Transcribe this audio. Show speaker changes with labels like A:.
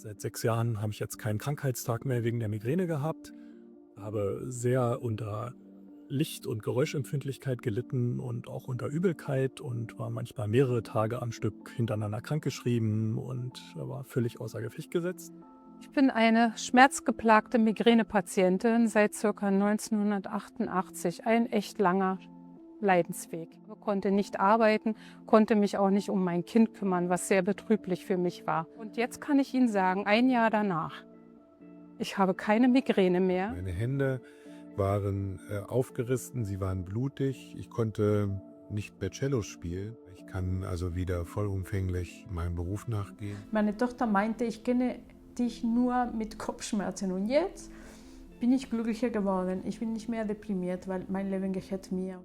A: Seit 6 Jahren habe ich jetzt keinen Krankheitstag mehr wegen der Migräne gehabt, habe sehr unter Licht- und Geräuschempfindlichkeit gelitten und auch unter Übelkeit und war manchmal mehrere Tage am Stück hintereinander krankgeschrieben und war völlig außer Gefecht gesetzt.
B: Ich bin eine schmerzgeplagte Migränepatientin seit ca. 1988. Ein echt langer Leidensweg. Ich konnte nicht arbeiten, konnte mich auch nicht um mein Kind kümmern, was sehr betrüblich für mich war. Und jetzt kann ich Ihnen sagen, ein Jahr danach, ich habe keine Migräne mehr.
C: Meine Hände waren aufgerissen, sie waren blutig. Ich konnte nicht mehr Cello spielen. Ich kann also wieder vollumfänglich meinem Beruf nachgehen.
D: Meine Tochter meinte, ich kenne dich nur mit Kopfschmerzen und jetzt bin ich glücklicher geworden. Ich bin nicht mehr deprimiert, weil mein Leben gehört mir.